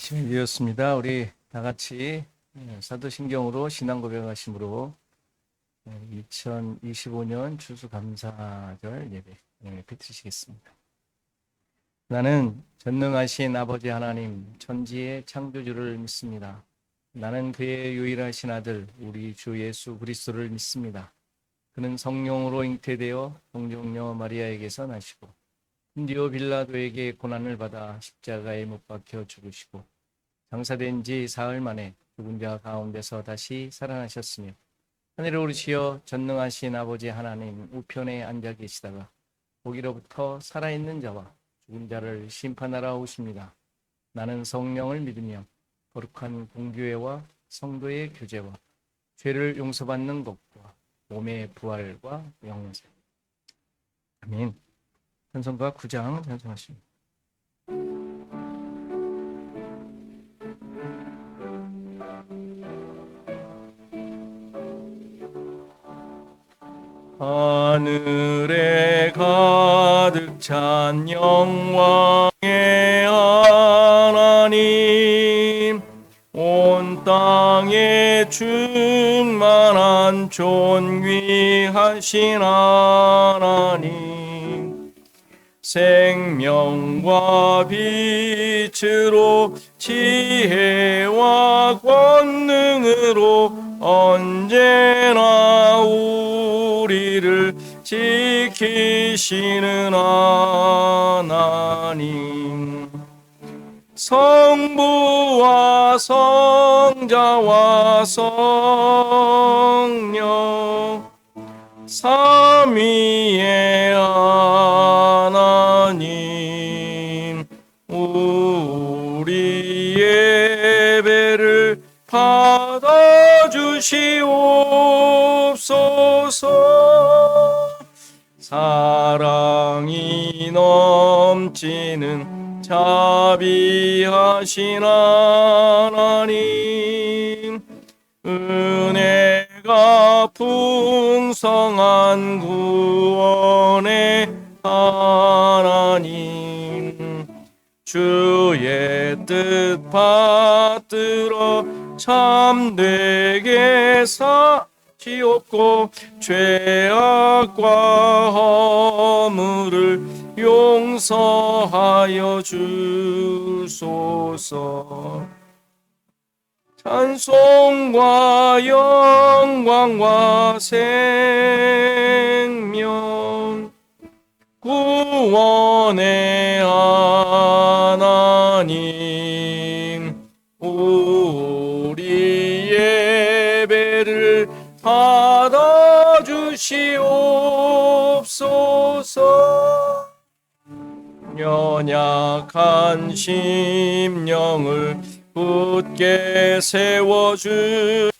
시간이었습니다. 우리 다 같이 사도신경으로 신앙 고백하심으로 2025년 추수감사절 예배 드리시겠습니다. 나는 전능하신 아버지 하나님 천지의 창조주를 믿습니다. 나는 그의 유일하신 아들 우리 주 예수 그리스도를 믿습니다. 그는 성령으로 잉태되어 동정녀 마리아에게서 나시고 본디오 빌라도에게 고난을 받아 십자가에 못 박혀 죽으시고 장사된 지 사흘 만에 죽은 자 가운데서 다시 살아나셨으며 하늘에 오르시어 전능하신 아버지 하나님 우편에 앉아 계시다가 거기로부터 살아있는 자와 죽은 자를 심판하러 오십니다. 나는 성령을 믿으며 거룩한 공교회와 성도의 교제와 죄를 용서받는 것과 몸의 부활과 영생. 아멘. 찬송가 9장 찬송하십니다. 하늘에 가득 찬 영광의 하나님, 온 땅에 충만한 존귀하신 하나님, 생명과 빛으로 지혜와 권능으로 언제나 우리를 지키시는 하나님, 성부와 성자와 성령 삼위의 하나님, 우리 예배를 받아주시옵소서. 사랑이 넘치는 자비하신 하나님, 은혜가 풍성한 구원의 하나님, 주의 뜻 받들어 참되게 사시옵고 죄악과 허물을 용서하여 주소서. 찬송과 영광과 생명 구원의 하나님, 우리 예배를 받아주시옵소서. 연약한 심령을 굳게 세워주시고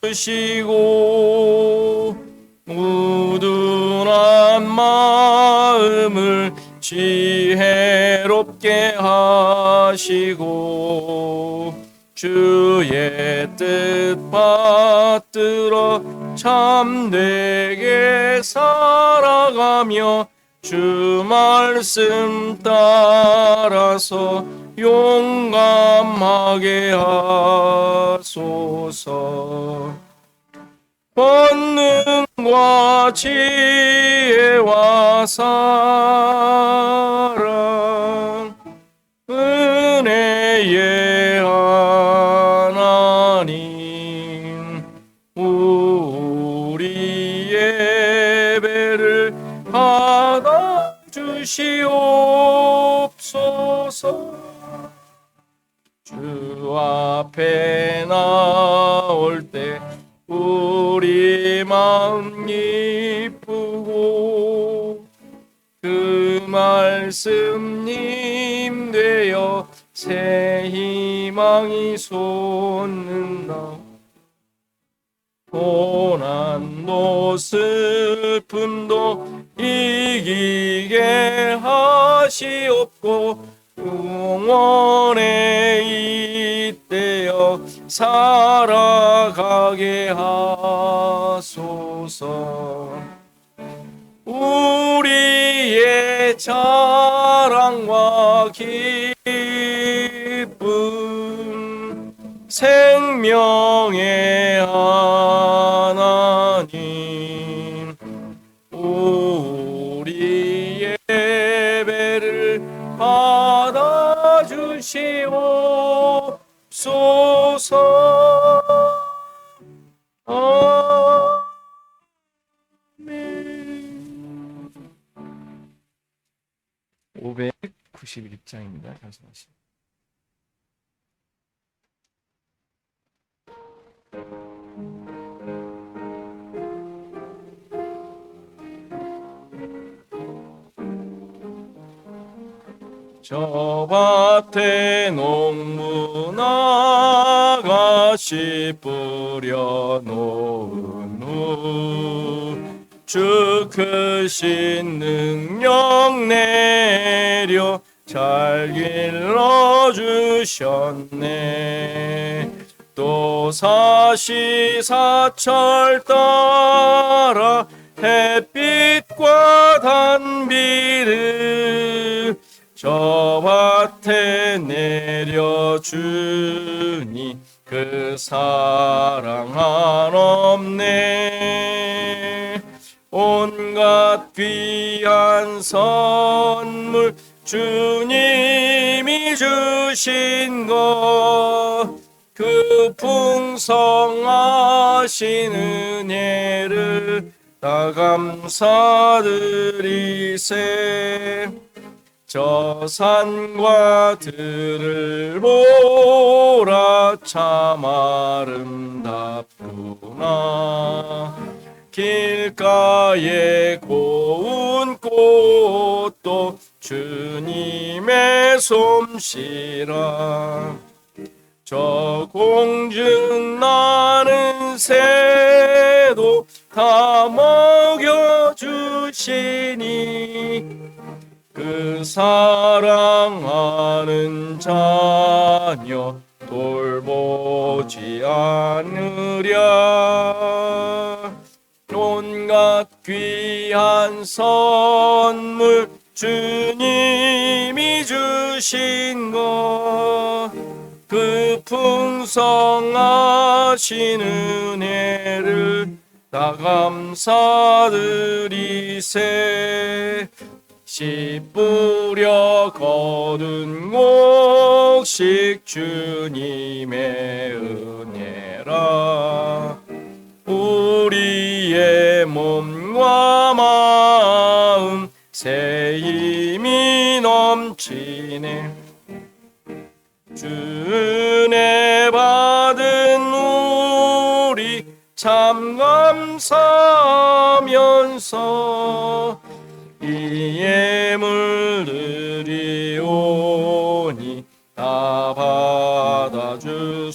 우둔한 마음을 지혜롭게 하시고 주의 뜻 받들어 참되게 살아가며 주 말씀 따라서 용감하게 하소서. 권능과 지혜와 사랑 은혜의 하나님, 우리 예배를 받아주시옵소서. 주 앞에 나올 때 우리 마음 기쁘고 그 말씀님 되어 새 희망이 솟는다. 고난도 슬픔도 이기게 하시옵고 영원에 잇대어 살아가게 하소서. 우리의 자랑과 기쁨 생명의 하나님, 우리 예배를 받아주시옵소서. 아멘. 591장입니다. 말씀하시죠. 저 밭에 농부 아가씨 뿌려놓은 후 주 크신 능력 내려 잘 길러주셨네. 또 사시사철 따라 햇빛과 단비를 저 밭에 내려주니 그 사랑 한없네. 온갖 귀한 선물 주님이 주신 것, 그 풍성하신 은혜를 다 감사드리세. 저 산과 들을 보라 참 아름답구나. 길가에 고운 꽃도 주님의 솜씨라. 저 공중 나는 새도 다 먹여주시니 그 사랑하는 자녀 돌보지 않으랴. 온갖 귀한 선물 주님이 주신 것, 그 풍성하신 은혜를 다 감사드리세. 씨 뿌려 거둔 곡식 주님의 은혜라. 우리의 몸과 마음 새 힘이 넘치네. 주 은혜 받은 우리 참 감사하면서 이 예물들이 오니 다 받아주소서.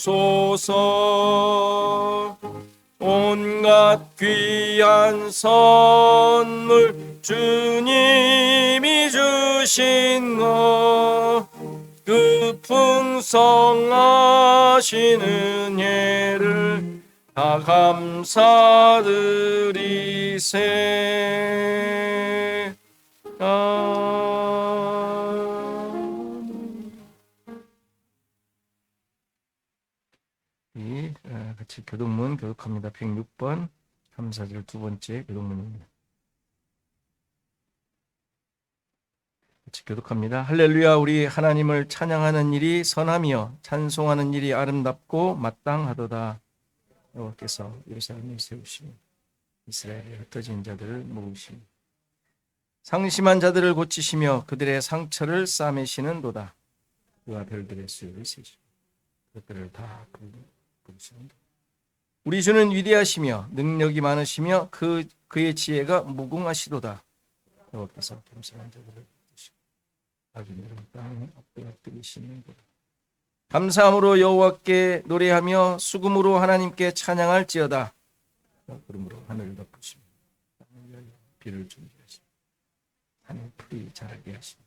온갖 귀한 선물 주님이 주신 것, 그 풍성하신 은혜를 다 감사드리세. 같이 교독문 교독합니다. 106번 감사절 두 번째 교독문입니다. 같이 교독합니다. 할렐루야. 우리 하나님을 찬양하는 일이 선하며 찬송하는 일이 아름답고 마땅하도다. 여호와께서 예루살렘을 세우시며 이스라엘의 흩어진 자들을 모으시며 상심한 자들을 고치시며 그들의 상처를 싸매시는도다. 그와 별들의 수를 세시고 그들을 다 부르시는도다. 우리 주는 위대하시며 능력이 많으시며 그의 지혜가 무궁하시도다. 여호와께서 겸손한 자들을 부르시고 악인들은 땅에 엎드리시는도다. 감사함으로 여호와께 노래하며 수금으로 하나님께 찬양할지어다. 구름으로 하늘을 덮으시며 땅을 열려 비를 준비하시며 하늘 풀이 자라게 하시며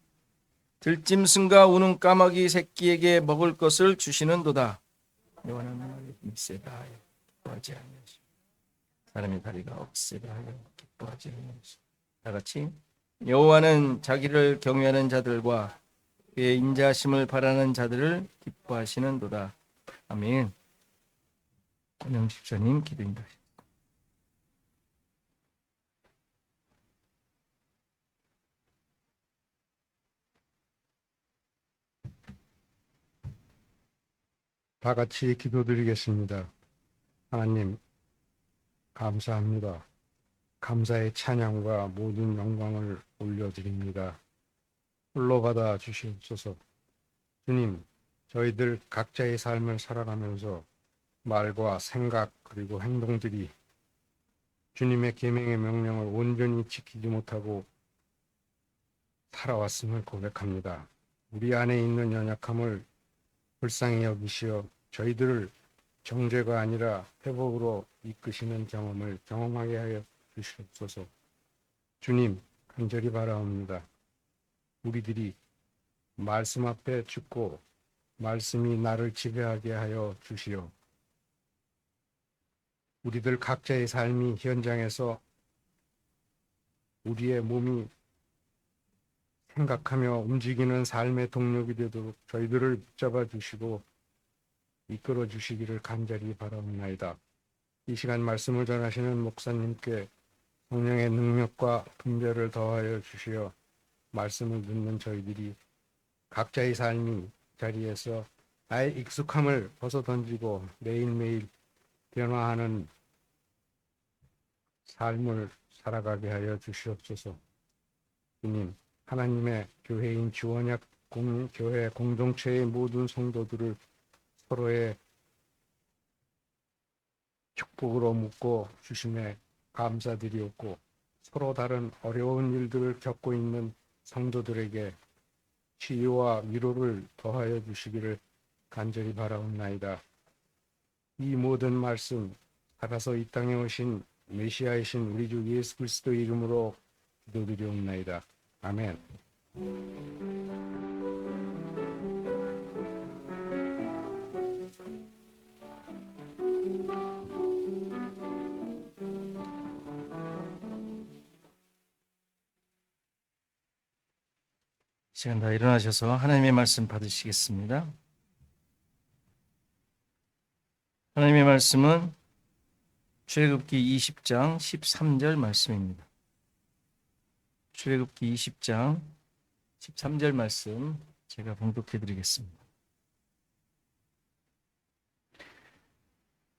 들짐승과 우는 까마귀 새끼에게 먹을 것을 주시는도다. 여호와는 나의 힘세다 하여 기뻐하지 아니하시고 사람의 다리가 억세다 하여 기뻐하지 아니하시고. 다같이 여호와는 자기를 경외하는 자들과 그의 인자하심을 바라는 자들을 기뻐하시는도다. 아멘. 권영 집사님 기도입니다. 다 같이 기도드리겠습니다. 하나님, 감사합니다. 감사의 찬양과 모든 영광을 올려드립니다. 홀로 받아 주시옵소서. 주님, 저희들 각자의 삶을 살아가면서 말과 생각 그리고 행동들이 주님의 계명의 명령을 온전히 지키지 못하고 살아왔음을 고백합니다. 우리 안에 있는 연약함을 불쌍히 여기시어 저희들을 정죄가 아니라 회복으로 이끄시는 경험을 경험하게 하여 주시옵소서. 주님, 간절히 바라옵니다. 우리들이 말씀 앞에 죽고 말씀이 나를 지배하게 하여 주시어 우리들 각자의 삶이 현장에서 우리의 몸이 생각하며 움직이는 삶의 동력이 되도록 저희들을 붙잡아 주시고 이끌어 주시기를 간절히 바라옵나이다. 이 시간 말씀을 전하시는 목사님께 성령의 능력과 분별을 더하여 주시어 말씀을 듣는 저희들이 각자의 삶이 자리에서 나의 익숙함을 벗어던지고 매일매일 변화하는 삶을 살아가게 하여 주시옵소서. 주님, 하나님의 교회인 주원약 교회 공동체의 모든 성도들을 서로의 축복으로 묶고 주심에 감사드리옵고 서로 다른 어려운 일들을 겪고 있는 성도들에게 치유와 위로를 더하여 주시기를 간절히 바라옵나이다. 이 모든 말씀 살아서 이 땅에 오신 메시아이신 우리 주 예수 그리스도 이름으로 기도드리옵나이다. 아멘. 시간 다 일어나셔서 하나님의 말씀 받으시겠습니다. 하나님의 말씀은 출애굽기 20장 13절 말씀입니다. 출애굽기 20장 13절 말씀 제가 봉독해 드리겠습니다.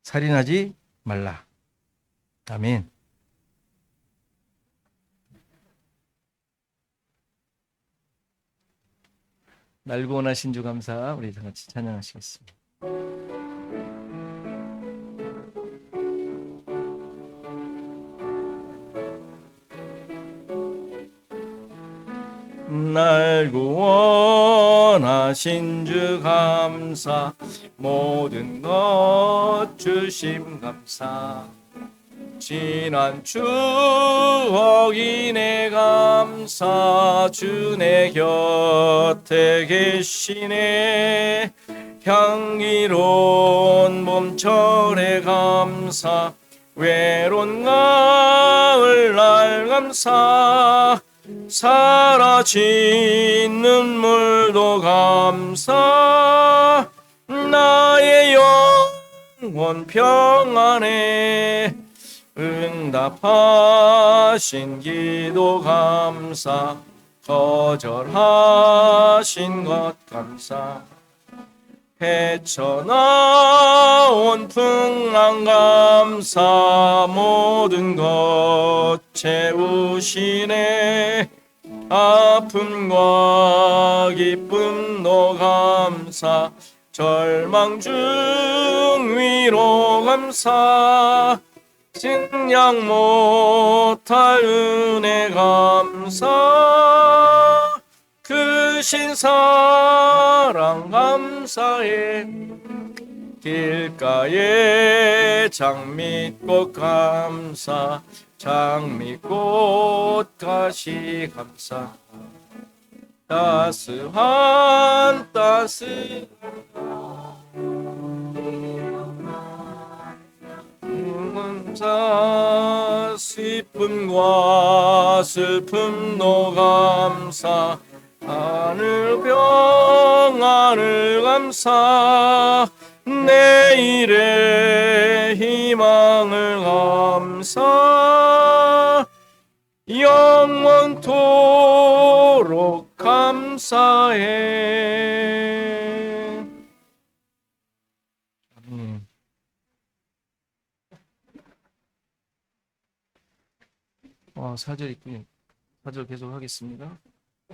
살인하지 말라. 아멘. 날고 원하신 주 감사, 우리 다 같이 찬양하시겠습니다. 날고 원하신 주 감사, 모든 것 주심 감사. 지난 추억 이내 감사, 주 내 곁에 계시네. 향기로운 봄철에 감사, 외로운 가을날 감사. 사라진 눈물도 감사, 나의 영혼 평안에 응답하신 기도 감사, 거절하신 것 감사. 헤쳐나온 풍랑 감사, 모든 것 채우시네. 아픔과 기쁨도 감사, 절망 중 위로 감사. 증량 못할 은혜 감사, 크신 사랑 감사해. 길가에 장미꽃 감사, 장미꽃 가시 감사. 따스한 감사, 슬픔과 슬픔도 감사. 하늘 평안을 감사, 내일의 감사해. 아멘. 사절 있군요. 사절 계속 하겠습니다.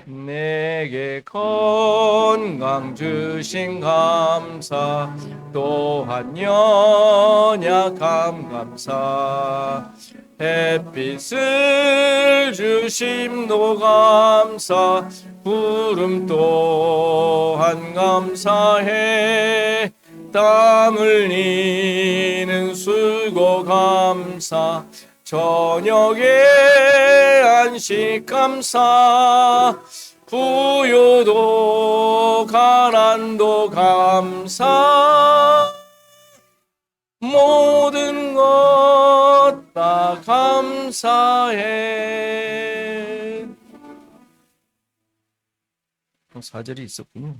내게 건강 주신 감사, 또한 연약함 감사, 햇빛을 주심도 감사, 구름 또한 감사해, 땀 흘리는 수고 감사, 저녁에 안식 감사, 부요도 가난도 감사, 모든 것 다 감사해. 4절이 있었군요.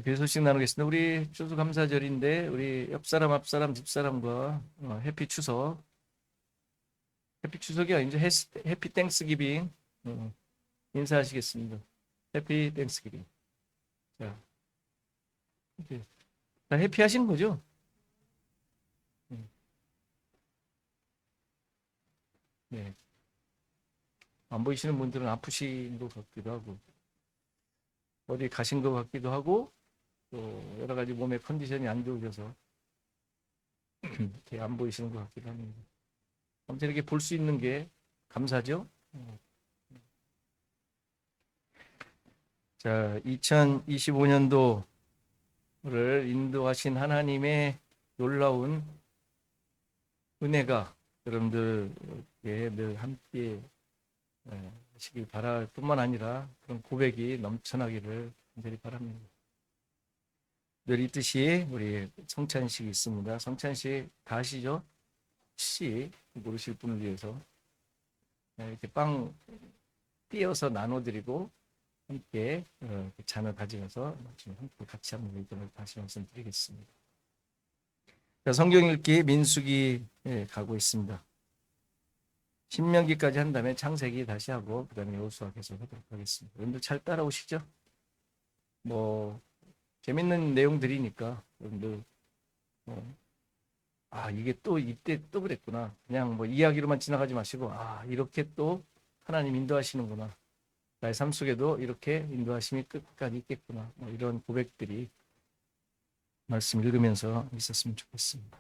교회 소식 나누겠습니다. 우리 추수감사절인데 우리 옆사람, 앞사람, 집사람과 해피 추석. 해피 추석이 아니죠. 해피 땡스기빙 인사하시겠습니다. 해피 땡스기빙. 자, 다 해피하신 거죠? 네. 안 보이시는 분들은 아프신 것 같기도 하고 어디 가신 것 같기도 하고 또 여러 가지 몸의 컨디션이 안 좋으셔서 이렇게 안 보이시는 것 같기도 합니다. 아무튼 이렇게 볼 수 있는 게 감사죠. 자, 2025년도를 인도하신 하나님의 놀라운 은혜가 여러분들께 늘 함께 하시길 바랄 뿐만 아니라 그런 고백이 넘쳐나기를 간절히 바랍니다. 늘 있듯이 우리 성찬식이 있습니다. 성찬식 다 아시죠? 혹시 모르실 분을 위해서 이렇게 빵 띄어서 나눠드리고 함께 잔을 가지면서 함께 같이 한번 의견을 다시 말씀드리겠습니다. 성경 읽기 민수기에 가고 있습니다. 신명기까지 한 다음에 창세기 다시 하고 그 다음에 여호수아 계속 하도록 하겠습니다. 여러분들 잘 따라오시죠? 재밌는 내용들이니까 여러분들 이게 또 이때 또 그랬구나. 그냥 이야기로만 지나가지 마시고 이렇게 또 하나님 인도하시는구나. 나의 삶 속에도 이렇게 인도하심이 끝까지 있겠구나. 이런 고백들이 말씀 읽으면서 있었으면 좋겠습니다.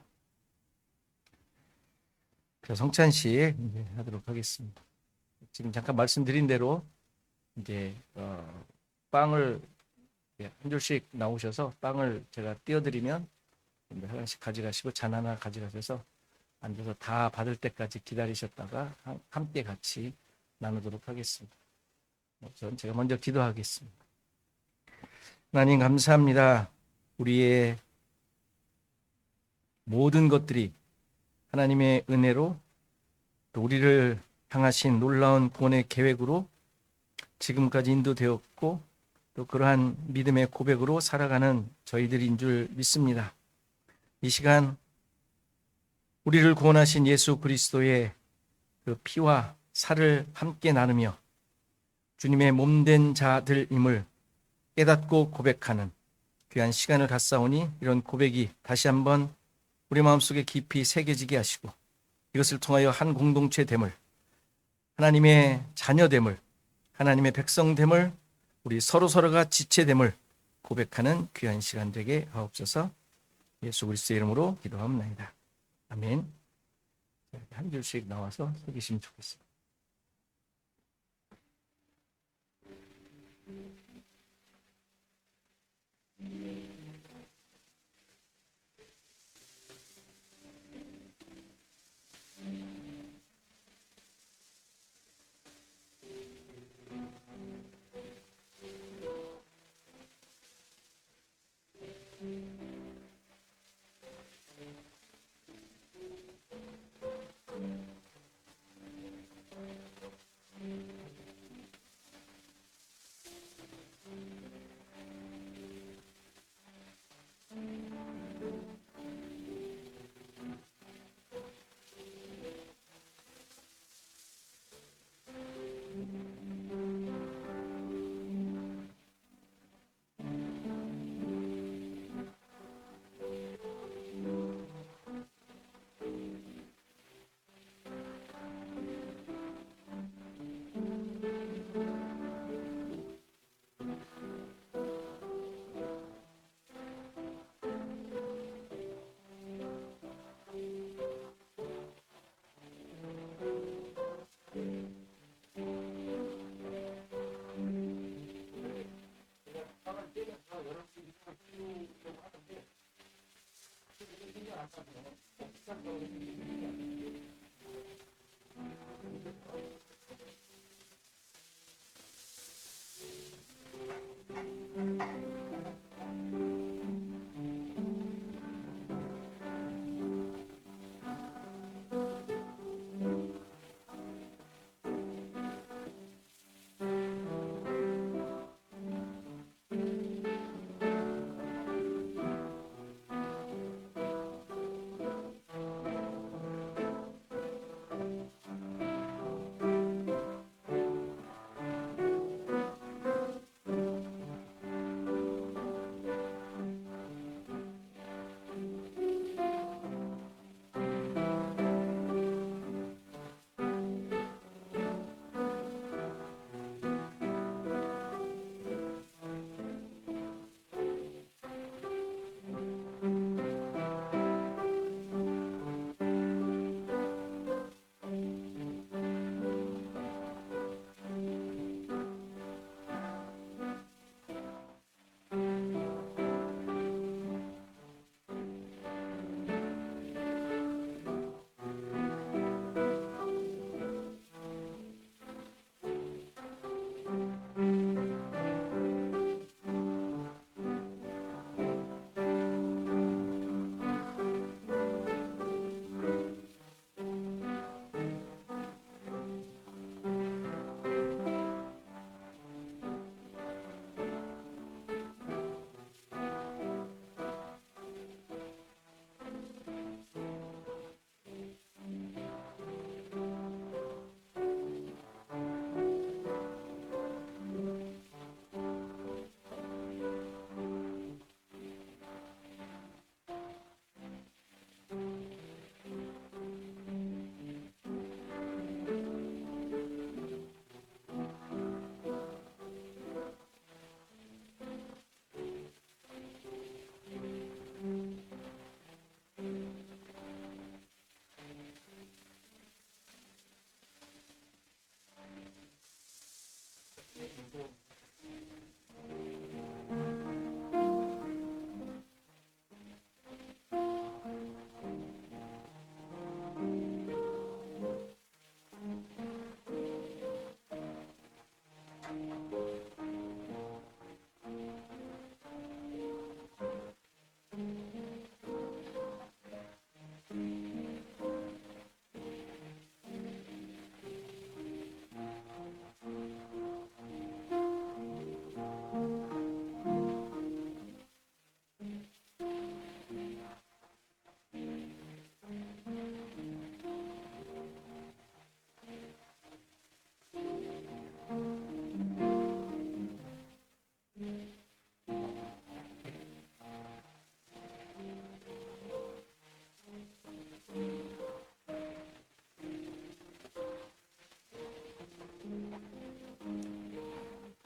그래서 성찬식 하도록 하겠습니다. 지금 잠깐 말씀드린 대로 이제 빵을 한 줄씩 나오셔서 빵을 제가 띄워드리면 하나씩 가져가시고 잔 하나 가져가셔서 앉아서 다 받을 때까지 기다리셨다가 함께 같이 나누도록 하겠습니다. 우선 제가 먼저 기도하겠습니다. 하나님 감사합니다. 우리의 모든 것들이 하나님의 은혜로 또 우리를 향하신 놀라운 구원의 계획으로 지금까지 인도되었고 또 그러한 믿음의 고백으로 살아가는 저희들인 줄 믿습니다. 이 시간 우리를 구원하신 예수 그리스도의 그 피와 살을 함께 나누며 주님의 몸된 자들임을 깨닫고 고백하는 귀한 시간을 갖사오니 이런 고백이 다시 한번 우리 마음속에 깊이 새겨지게 하시고 이것을 통하여 한 공동체됨을, 하나님의 자녀됨을, 하나님의 백성됨을, 우리 서로서로가 지체됨을 고백하는 귀한 시간 되게 하옵소서. 예수 그리스도의 이름으로 기도합니다. 아멘. 한 줄씩 나와서 새기시면 좋겠습니다.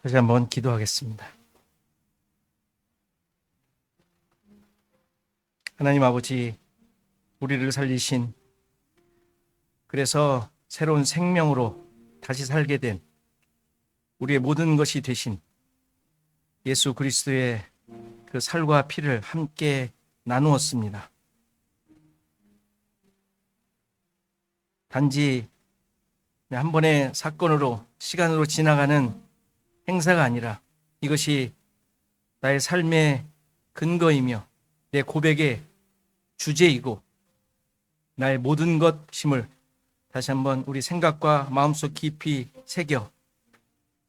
다시 한번 기도하겠습니다. 하나님 아버지, 우리를 살리신, 그래서 새로운 생명으로 다시 살게 된 우리의 모든 것이 되신 예수 그리스도의 그 살과 피를 함께 나누었습니다. 단지 한 번의 사건으로, 시간으로 지나가는 행사가 아니라 이것이 나의 삶의 근거이며 내 고백의 주제이고 나의 모든 것임을 다시 한번 우리 생각과 마음속 깊이 새겨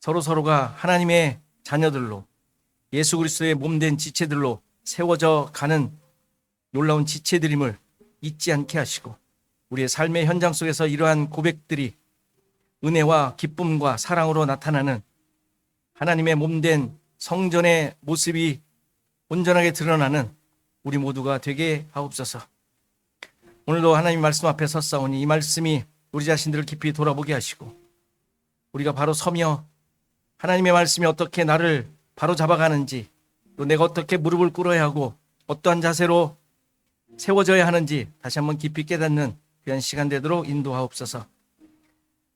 서로가 하나님의 자녀들로, 예수 그리스도의 몸된 지체들로 세워져 가는 놀라운 지체들임을 잊지 않게 하시고, 우리의 삶의 현장 속에서 이러한 고백들이 은혜와 기쁨과 사랑으로 나타나는 하나님의 몸된 성전의 모습이 온전하게 드러나는 우리 모두가 되게 하옵소서. 오늘도 하나님 말씀 앞에 섰사오니 이 말씀이 우리 자신들을 깊이 돌아보게 하시고, 우리가 바로 서며 하나님의 말씀이 어떻게 나를 바로 잡아가는지, 또 내가 어떻게 무릎을 꿇어야 하고 어떠한 자세로 세워져야 하는지 다시 한번 깊이 깨닫는 귀한 시간 되도록 인도하옵소서.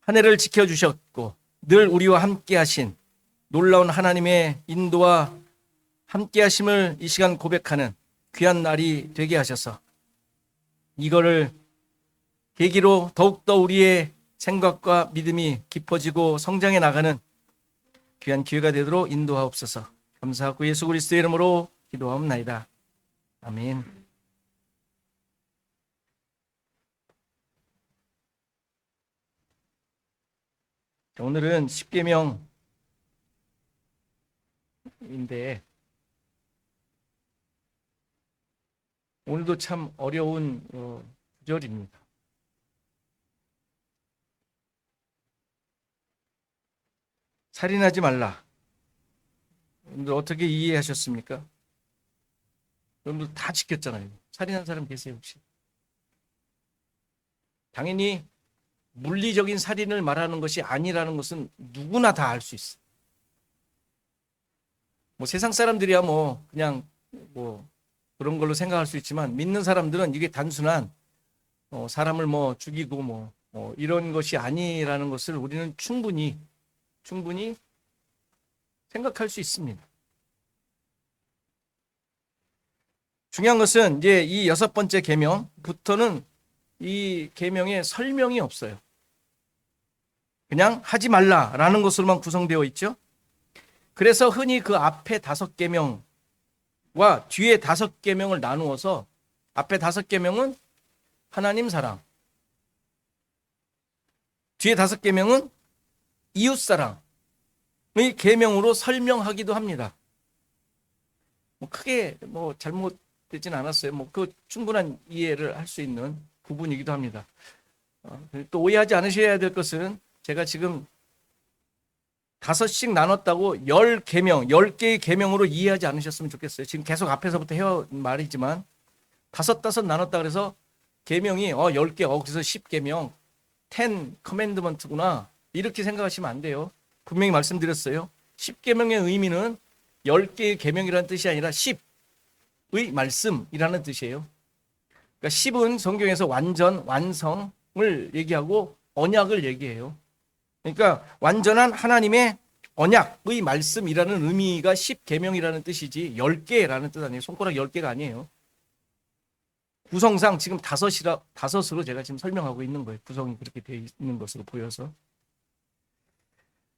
한 해를 지켜주셨고 늘 우리와 함께 하신 놀라운 하나님의 인도와 함께 하심을 이 시간 고백하는 귀한 날이 되게 하셔서 이거를 계기로 더욱더 우리의 생각과 믿음이 깊어지고 성장해 나가는 귀한 기회가 되도록 인도하옵소서. 감사하고 예수 그리스도의 이름으로 기도하옵나이다. 아멘. 오늘은 십계명인데 오늘도 참 어려운 구절입니다. 살인하지 말라. 여러분들 어떻게 이해하셨습니까? 여러분들 다 지켰잖아요. 살인한 사람 계세요 혹시? 당연히 물리적인 살인을 말하는 것이 아니라는 것은 누구나 다 알 수 있어. 뭐 세상 사람들이야 뭐 그냥 뭐 그런 걸로 생각할 수 있지만 믿는 사람들은 이게 단순한 사람을 뭐 죽이고 뭐 이런 것이 아니라는 것을 우리는 충분히 생각할 수 있습니다. 중요한 것은 이제 이 6번째 계명부터는 이 계명에 설명이 없어요. 그냥 하지 말라라는 것으로만 구성되어 있죠. 그래서 흔히 그 앞에 5계명과 뒤에 5계명을 나누어서 앞에 5계명은 하나님 사랑, 뒤에 5계명은 이웃 사랑의 계명으로 설명하기도 합니다. 크게 잘못되진 않았어요. 그 충분한 이해를 할 수 있는 부분이기도 합니다. 또 오해하지 않으셔야 될 것은 제가 지금 5씩 나눴다고 10계명, 10개의 계명으로 이해하지 않으셨으면 좋겠어요. 지금 계속 앞에서부터 해온 말이지만 5 나눴다 그래서 계명이 10개, 그래서 10계명, 10 커맨드먼트구나 이렇게 생각하시면 안 돼요. 분명히 말씀드렸어요. 10계명의 의미는 10개의 계명이라는 뜻이 아니라 10의 말씀이라는 뜻이에요. 그러니까 10은 성경에서 완전, 완성을 얘기하고 언약을 얘기해요. 그러니까 완전한 하나님의 언약의 말씀이라는 의미가 10계명이라는 뜻이지 10개라는 뜻 아니에요. 손가락 10개가 아니에요. 구성상 지금 5으로 제가 지금 설명하고 있는 거예요. 구성이 그렇게 되어 있는 것으로 보여서.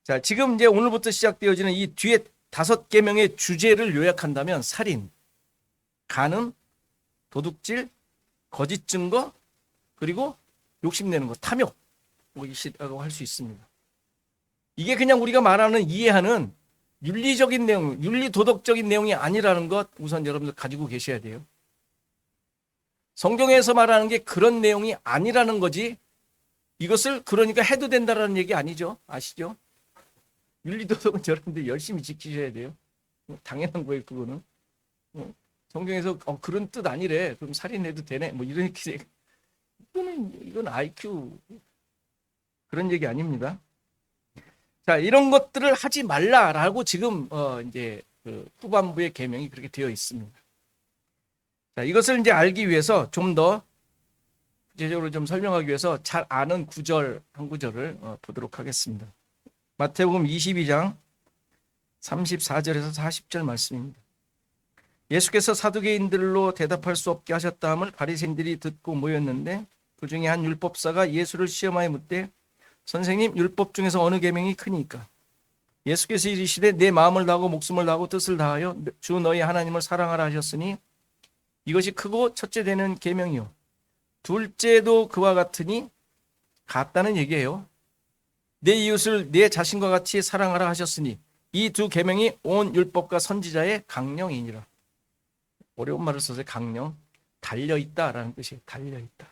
자, 지금 이제 오늘부터 시작되어지는 이 뒤에 5계명의 주제를 요약한다면 살인, 간음, 도둑질, 거짓 증거, 그리고 욕심내는 것, 탐욕이라고 할 수 있습니다. 이게 그냥 우리가 말하는 이해하는 윤리적인 내용, 윤리 도덕적인 내용이 아니라는 것 우선 여러분들 가지고 계셔야 돼요. 성경에서 말하는 게 그런 내용이 아니라는 거지 이것을 그러니까 해도 된다라는 얘기 아니죠. 아시죠? 윤리 도덕은 여러분들 열심히 지키셔야 돼요. 당연한 거예요, 그거는. 성경에서 그런 뜻 아니래. 그럼 살인해도 되네. 뭐 이렇게 이건 IQ 그런 얘기 아닙니다. 자, 이런 것들을 하지 말라라고 지금 이제 그 후반부의 계명이 그렇게 되어 있습니다. 자, 이것을 이제 알기 위해서 좀 더 구체적으로 좀 설명하기 위해서 잘 아는 구절 한 구절을 보도록 하겠습니다. 마태복음 22장 34절에서 40절 말씀입니다. 예수께서 사두개인들로 대답할 수 없게 하셨다 함을 바리새인들이 듣고 모였는데 그 중에 한 율법사가 예수를 시험하여 묻되 선생님, 율법 중에서 어느 계명이 크니까? 예수께서 이르시되 내 마음을 다하고 목숨을 다하고 뜻을 다하여 주 너희 하나님을 사랑하라 하셨으니 이것이 크고 첫째 되는 계명이요 둘째도 그와 같으니 같다는 얘기예요. 내 이웃을 내 자신과 같이 사랑하라 하셨으니 이 2계명이 온 율법과 선지자의 강령이니라. 어려운 말을 써서 강령, 달려있다라는 뜻이에요. 달려있다.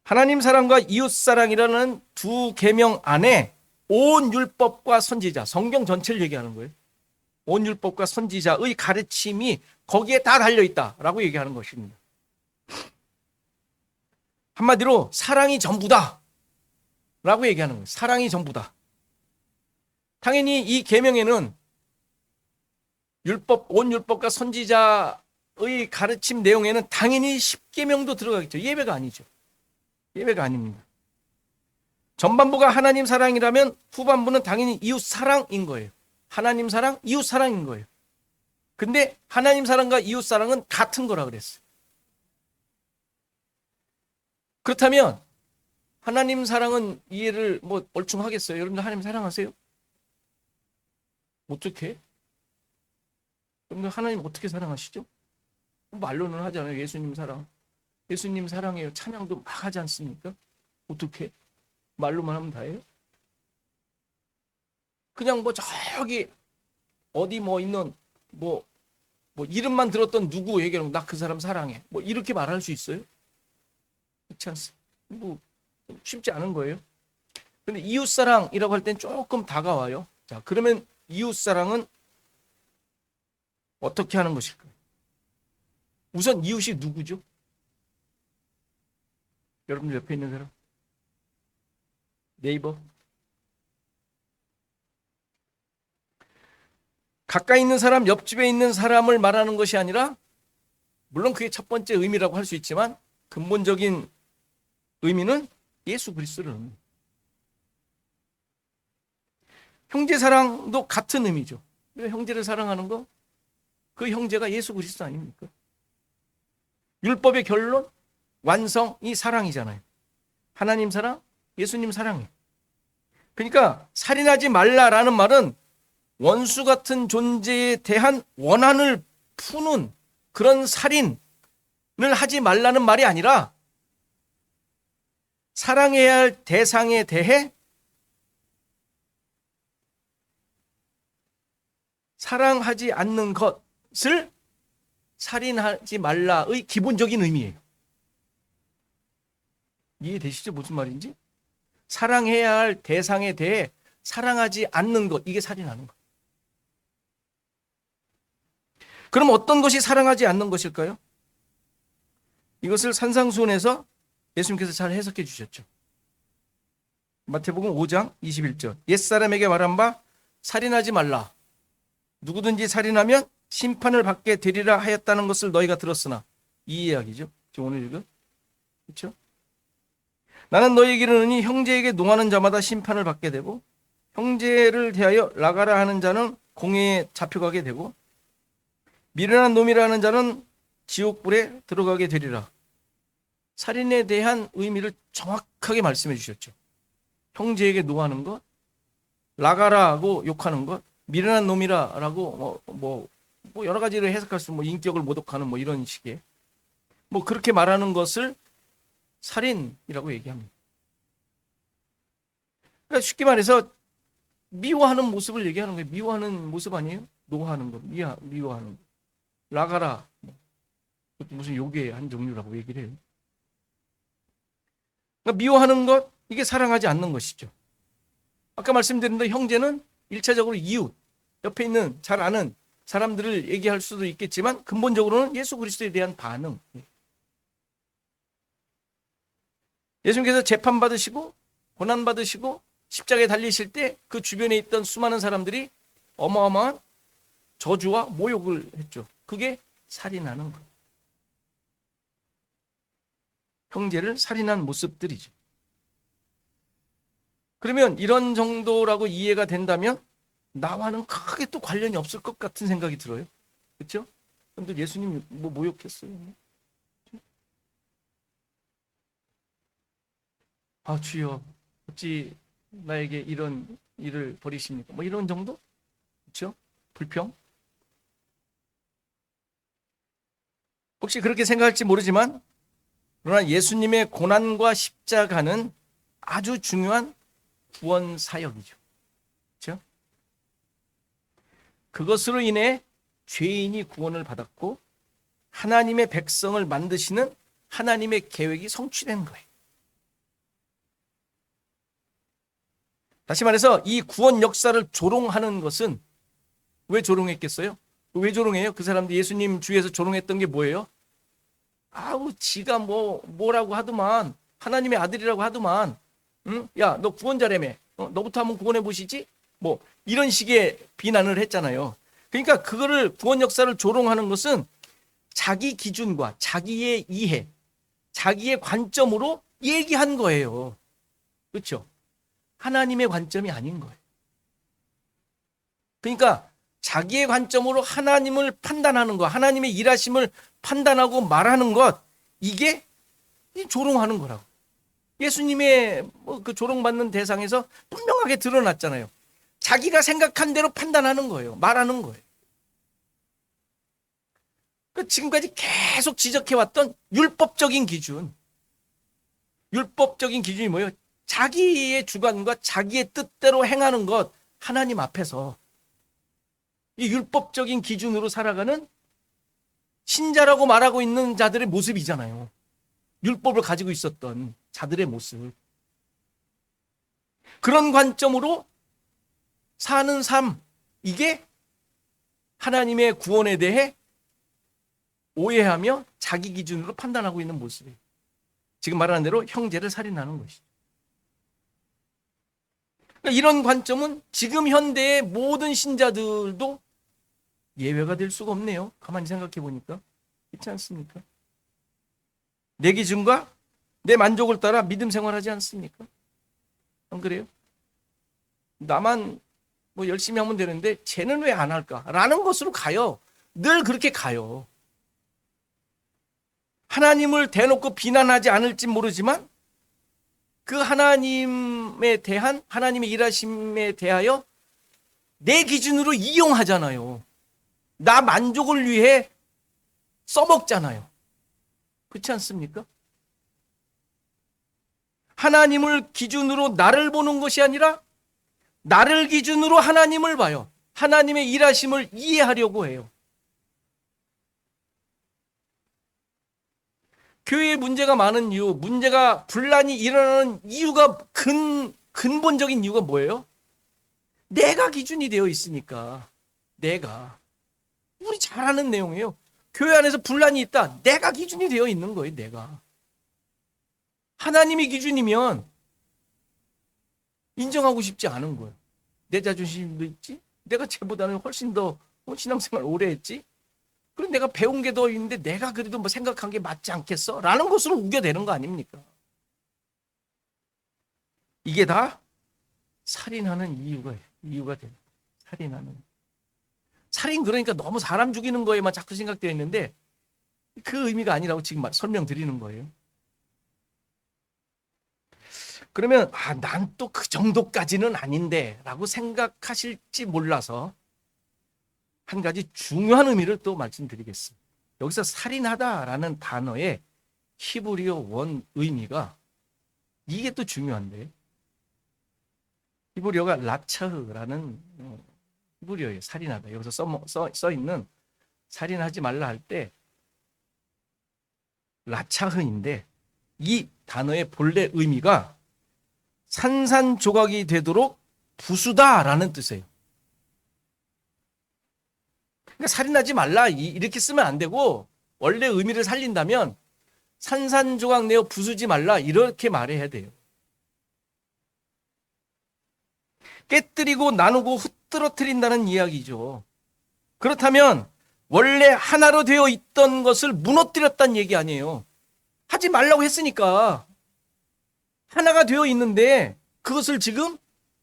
하나님 사랑과 이웃 사랑이라는 2계명 안에 온 율법과 선지자, 성경 전체를 얘기하는 거예요. 온 율법과 선지자의 가르침이 거기에 다 달려있다라고 얘기하는 것입니다. 한마디로 사랑이 전부다 라고 얘기하는 거예요. 사랑이 전부다. 당연히 이 계명에는 온 율법과 선지자의 가르침 내용에는 당연히 10계명도 들어가겠죠. 예배가 아니죠. 예배가 아닙니다. 전반부가 하나님 사랑이라면 후반부는 당연히 이웃 사랑인 거예요. 하나님 사랑, 이웃 사랑인 거예요. 근데 하나님 사랑과 이웃 사랑은 같은 거라 그랬어요. 그렇다면 하나님 사랑은 이해를 뭐 얼충 하겠어요? 여러분들 하나님 사랑하세요? 어떻게? 여러분들 하나님 어떻게 사랑하시죠? 말로는 하잖아요. 예수님 사랑. 예수님 사랑해요. 찬양도 막 하지 않습니까? 어떻게? 말로만 하면 다예요? 그냥 뭐 저기 어디 뭐 있는 뭐 이름만 들었던 누구 얘기하면 나 그 사람 사랑해. 뭐 이렇게 말할 수 있어요? 그렇지 않습니다. 뭐 쉽지 않은 거예요. 근데 이웃사랑이라고 할 땐 조금 다가와요. 자, 그러면 이웃사랑은 어떻게 하는 것일까요? 우선 이웃이 누구죠? 여러분들 옆에 있는 사람? 네이버? 가까이 있는 사람, 옆집에 있는 사람을 말하는 것이 아니라, 물론 그게 첫 번째 의미라고 할 수 있지만 근본적인 의미는 예수 그리스도를 의미합니다. 형제 사랑도 같은 의미죠. 형제를 사랑하는 거, 그 형제가 예수 그리스도 아닙니까? 율법의 결론, 완성이 사랑이잖아요. 하나님 사랑, 예수님 사랑이에요. 그러니까 살인하지 말라라는 말은 원수 같은 존재에 대한 원한을 푸는 그런 살인을 하지 말라는 말이 아니라 사랑해야 할 대상에 대해 사랑하지 않는 것을 살인하지 말라의 기본적인 의미예요. 이해되시죠? 무슨 말인지? 사랑해야 할 대상에 대해 사랑하지 않는 것, 이게 살인하는 것. 그럼 어떤 것이 사랑하지 않는 것일까요? 이것을 산상수훈에서 예수님께서 잘 해석해 주셨죠. 마태복음 5장 21절. 옛사람에게 말한 바 살인하지 말라. 누구든지 살인하면 심판을 받게 되리라 하였다는 것을 너희가 들었으나, 이 이야기죠. 지금 오늘 읽은. 그렇죠? 나는 너희에게 이르노니 형제에게 농하는 자마다 심판을 받게 되고 형제를 대하여 나가라 하는 자는 공회에 잡혀가게 되고 미련한 놈이라 하는 자는 지옥불에 들어가게 되리라. 살인에 대한 의미를 정확하게 말씀해 주셨죠. 형제에게 노하는 것, 나가라고 욕하는 것, 미련한 놈이라라고 뭐 여러 가지로 해석할 수, 뭐 인격을 모독하는 뭐 이런 식의 뭐 그렇게 말하는 것을 살인이라고 얘기합니다. 그러니까 쉽게 말해서 미워하는 모습을 얘기하는 거예요. 미워하는 모습 아니에요? 노하는 거, 미워하는 거. 나가라. 무슨 욕의 한 종류라고 얘기를 해요. 그러니까 미워하는 것, 이게 사랑하지 않는 것이죠. 아까 말씀드린 대로 형제는 1차적으로 이웃, 옆에 있는 잘 아는 사람들을 얘기할 수도 있겠지만 근본적으로는 예수 그리스도에 대한 반응. 예수님께서 재판받으시고 고난받으시고 십자가에 달리실 때 그 주변에 있던 수많은 사람들이 어마어마한 저주와 모욕을 했죠. 그게 살인하는 것. 형제를 살인한 모습들이죠. 그러면 이런 정도라고 이해가 된다면 나와는 크게 또 관련이 없을 것 같은 생각이 들어요. 그렇죠? 근데 예수님 뭐 모욕했어요? 아, 주여, 어찌 나에게 이런 일을 벌이십니까? 뭐 이런 정도? 그렇죠? 불평? 혹시 그렇게 생각할지 모르지만 그러나 예수님의 고난과 십자가는 아주 중요한 구원 사역이죠. 그렇죠? 그것으로 인해 죄인이 구원을 받았고 하나님의 백성을 만드시는 하나님의 계획이 성취된 거예요. 다시 말해서 이 구원 역사를 조롱하는 것은 왜 조롱했겠어요? 왜 조롱해요? 그 사람들이 예수님 주위에서 조롱했던 게 뭐예요? 아우, 지가 뭐라고 하더만, 하나님의 아들이라고 하더만, 응? 야, 너 구원자라며, 너부터 한번 구원해 보시지? 뭐 이런 식의 비난을 했잖아요. 그러니까 그거를, 구원 역사를 조롱하는 것은 자기 기준과 자기의 이해, 자기의 관점으로 얘기한 거예요. 그렇죠? 하나님의 관점이 아닌 거예요. 그러니까 자기의 관점으로 하나님을 판단하는 것, 하나님의 일하심을 판단하고 말하는 것, 이게 조롱하는 거라고. 예수님의 그 조롱받는 대상에서 분명하게 드러났잖아요. 자기가 생각한 대로 판단하는 거예요. 말하는 거예요. 지금까지 계속 지적해왔던 율법적인 기준. 율법적인 기준이 뭐예요? 자기의 주관과 자기의 뜻대로 행하는 것, 하나님 앞에서 이 율법적인 기준으로 살아가는 신자라고 말하고 있는 자들의 모습이잖아요. 율법을 가지고 있었던 자들의 모습. 그런 관점으로 사는 삶, 이게 하나님의 구원에 대해 오해하며 자기 기준으로 판단하고 있는 모습이에요. 지금 말하는 대로 형제를 살인하는 것이죠. 그러니까 이런 관점은 지금 현대의 모든 신자들도 예외가 될 수가 없네요. 가만히 생각해 보니까. 그렇지 않습니까? 내 기준과 내 만족을 따라 믿음 생활하지 않습니까? 안 그래요? 나만 뭐 열심히 하면 되는데 쟤는 왜 안 할까? 라는 것으로 가요. 늘 그렇게 가요. 하나님을 대놓고 비난하지 않을지 모르지만 그 하나님에 대한 하나님의 일하심에 대하여 내 기준으로 이용하잖아요. 나 만족을 위해 써먹잖아요. 그렇지 않습니까? 하나님을 기준으로 나를 보는 것이 아니라 나를 기준으로 하나님을 봐요. 하나님의 일하심을 이해하려고 해요. 교회에 문제가 많은 이유, 문제가 분란이 일어나는 이유가 근본적인 이유가 뭐예요? 내가 기준이 되어 있으니까. 내가. 우리 잘 아는 내용이에요. 교회 안에서 분란이 있다. 내가 기준이 되어 있는 거예요. 내가. 하나님이 기준이면 인정하고 싶지 않은 거예요. 내 자존심도 있지. 내가 쟤보다는 훨씬 더 신앙생활 오래 했지. 그럼 내가 배운 게 더 있는데 내가 그래도 뭐 생각한 게 맞지 않겠어? 라는 것으로 우겨대는 거 아닙니까? 이게 다 살인하는 이유가 돼요. 살인 그러니까 너무 사람 죽이는 거에만 자꾸 생각되어 있는데 그 의미가 아니라고 지금 설명드리는 거예요. 그러면 난 또 그 정도까지는 아닌데 라고 생각하실지 몰라서 한 가지 중요한 의미를 또 말씀드리겠습니다. 여기서 살인하다라는 단어의 히브리어 원 의미가 이게 또 중요한데 히브리어가 라차흐라는 히브리어예요. 살인하다. 여기서 써 있는 살인하지 말라 할 때 라차흐인데 이 단어의 본래 의미가 산산조각이 되도록 부수다라는 뜻이에요. 그러니까 살인하지 말라 이렇게 쓰면 안 되고 원래 의미를 살린다면 산산조각 내어 부수지 말라 이렇게 말해야 돼요. 깨뜨리고 나누고 흩뜨러뜨린다는 이야기죠. 그렇다면 원래 하나로 되어 있던 것을 무너뜨렸다는 얘기 아니에요. 하지 말라고 했으니까 하나가 되어 있는데 그것을 지금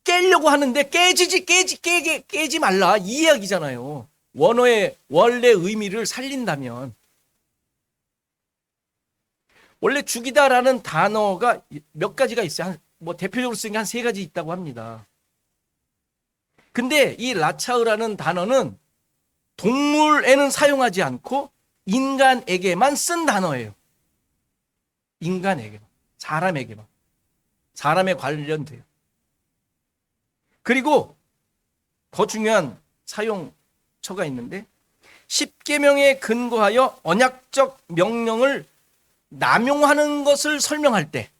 깨려고 하는데 깨지 말라 이 이야기잖아요. 원어의 원래 의미를 살린다면 원래 죽이다라는 단어가 몇 가지가 있어요. 뭐 대표적으로 쓰는 게 한 3가지 있다고 합니다. 근데 이 라차흐라는 단어는 동물에는 사용하지 않고 인간에게만 쓴 단어예요. 인간에게만, 사람에게만. 사람에 관련돼요. 그리고 더 중요한 사용처가 있는데 십계명에 근거하여 언약적 명령을 남용하는 것을 설명할 때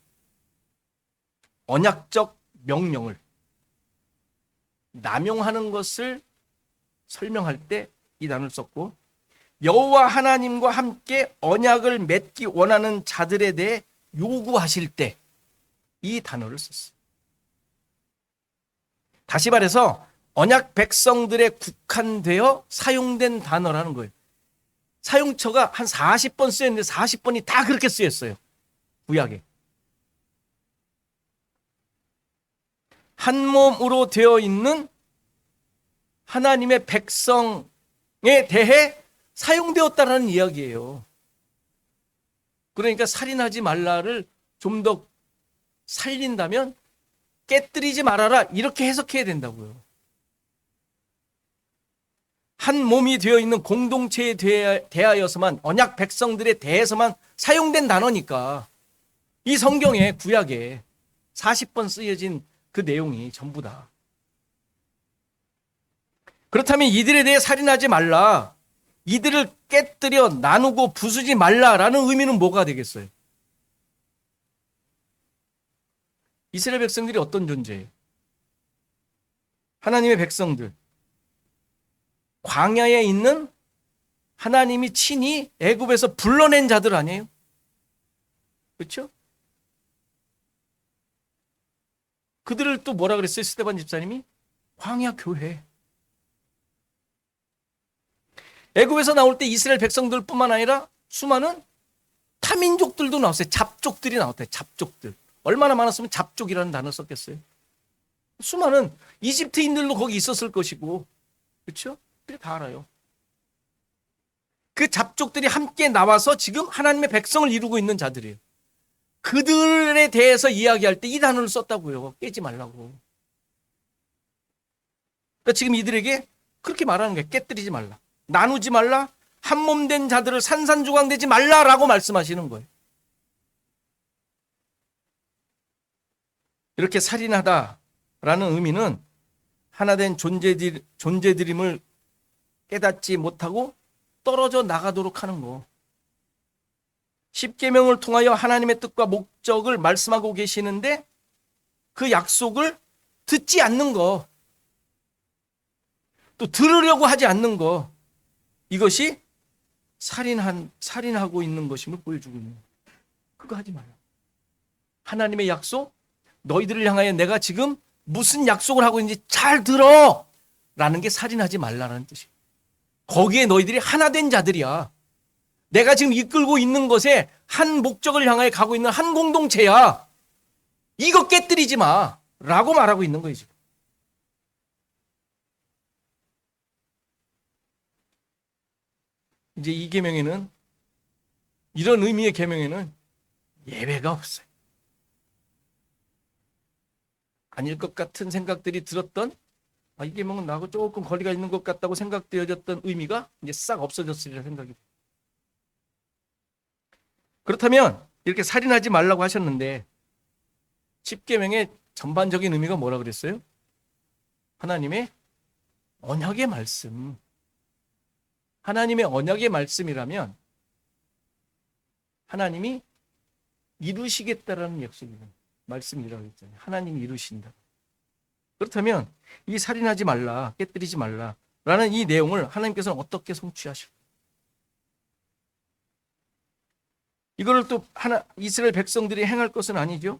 언약적 명령을 남용하는 것을 설명할 때 이 단어를 썼고 여호와 하나님과 함께 언약을 맺기 원하는 자들에 대해 요구하실 때 이 단어를 썼어요. 다시 말해서 언약 백성들에 국한되어 사용된 단어라는 거예요. 사용처가 한 40번 쓰였는데 40번이 다 그렇게 쓰였어요. 구약에. 한 몸으로 되어 있는 하나님의 백성에 대해 사용되었다라는 이야기예요. 그러니까 살인하지 말라를 좀 더 살린다면 깨뜨리지 말아라 이렇게 해석해야 된다고요. 한 몸이 되어 있는 공동체에 대하여서만, 언약 백성들에 대해서만 사용된 단어니까 이 성경에, 구약에 40번 쓰여진 그 내용이 전부 다. 그렇다면 이들에 대해 살인하지 말라, 이들을 깨뜨려 나누고 부수지 말라라는 의미는 뭐가 되겠어요? 이스라엘 백성들이 어떤 존재예요? 하나님의 백성들, 광야에 있는 하나님이 친히 애굽에서 불러낸 자들 아니에요? 그렇죠? 그들을 또 뭐라 그랬어요? 스데반 집사님이? 광야 교회. 애굽에서 나올 때 이스라엘 백성들뿐만 아니라 수많은 타민족들도 나왔어요. 잡족들이 나왔대요. 잡족들. 얼마나 많았으면 잡족이라는 단어를 썼겠어요. 수많은 이집트인들도 거기 있었을 것이고, 그렇죠? 다 알아요. 그 잡족들이 함께 나와서 지금 하나님의 백성을 이루고 있는 자들이에요. 그들에 대해서 이야기할 때 이 단어를 썼다고요. 깨지 말라고. 그러니까 지금 이들에게 그렇게 말하는 거예요. 깨뜨리지 말라, 나누지 말라, 한 몸 된 자들을 산산조각내지 말라라고 말씀하시는 거예요. 이렇게 살인하다라는 의미는 하나된 존재들임을 깨닫지 못하고 떨어져 나가도록 하는 거. 십계명을 통하여 하나님의 뜻과 목적을 말씀하고 계시는데 그 약속을 듣지 않는 거, 또 들으려고 하지 않는 거, 이것이 살인하고 있는 것임을 보여주고 있는 거예요. 그거 하지 마요. 하나님의 약속, 너희들을 향하여 내가 지금 무슨 약속을 하고 있는지 잘 들어! 라는 게 살인하지 말라는 뜻이에요. 거기에 너희들이 하나 된 자들이야. 내가 지금 이끌고 있는 것에 한 목적을 향하여 가고 있는 한 공동체야. 이거 깨뜨리지 마! 라고 말하고 있는 거예요, 지금. 이제 이 계명에는, 이런 의미의 계명에는 예외가 없어요. 아닐 것 같은 생각들이 들었던, 이 계명은 나하고 조금 거리가 있는 것 같다고 생각되어졌던 의미가 이제 싹 없어졌으리라 생각이 돼요. 그렇다면 이렇게 살인하지 말라고 하셨는데 10계명의 전반적인 의미가 뭐라 그랬어요? 하나님의 언약의 말씀. 하나님의 언약의 말씀이라면 하나님이 이루시겠다라는 약속이라는 말씀이라고 했잖아요. 하나님이 이루신다. 그렇다면 이 살인하지 말라, 깨뜨리지 말라라는 이 내용을 하나님께서는 어떻게 성취하실까요? 이거를 또 이스라엘 백성들이 행할 것은 아니죠.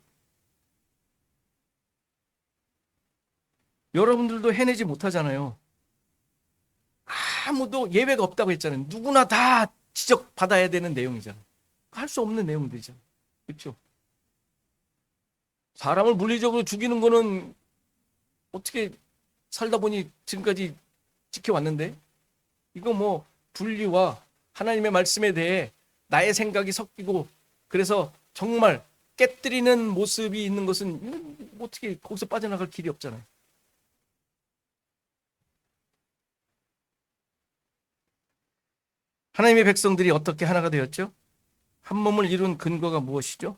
여러분들도 해내지 못하잖아요. 아무도 예외가 없다고 했잖아요. 누구나 다 지적받아야 되는 내용이잖아요. 할 수 없는 내용들이잖아요. 그렇죠? 사람을 물리적으로 죽이는 거는 어떻게 살다 보니 지금까지 지켜왔는데, 이거 뭐 분리와 하나님의 말씀에 대해 나의 생각이 섞이고 그래서 정말 깨뜨리는 모습이 있는 것은 어떻게 거기서 빠져나갈 길이 없잖아요. 하나님의 백성들이 어떻게 하나가 되었죠? 한 몸을 이룬 근거가 무엇이죠?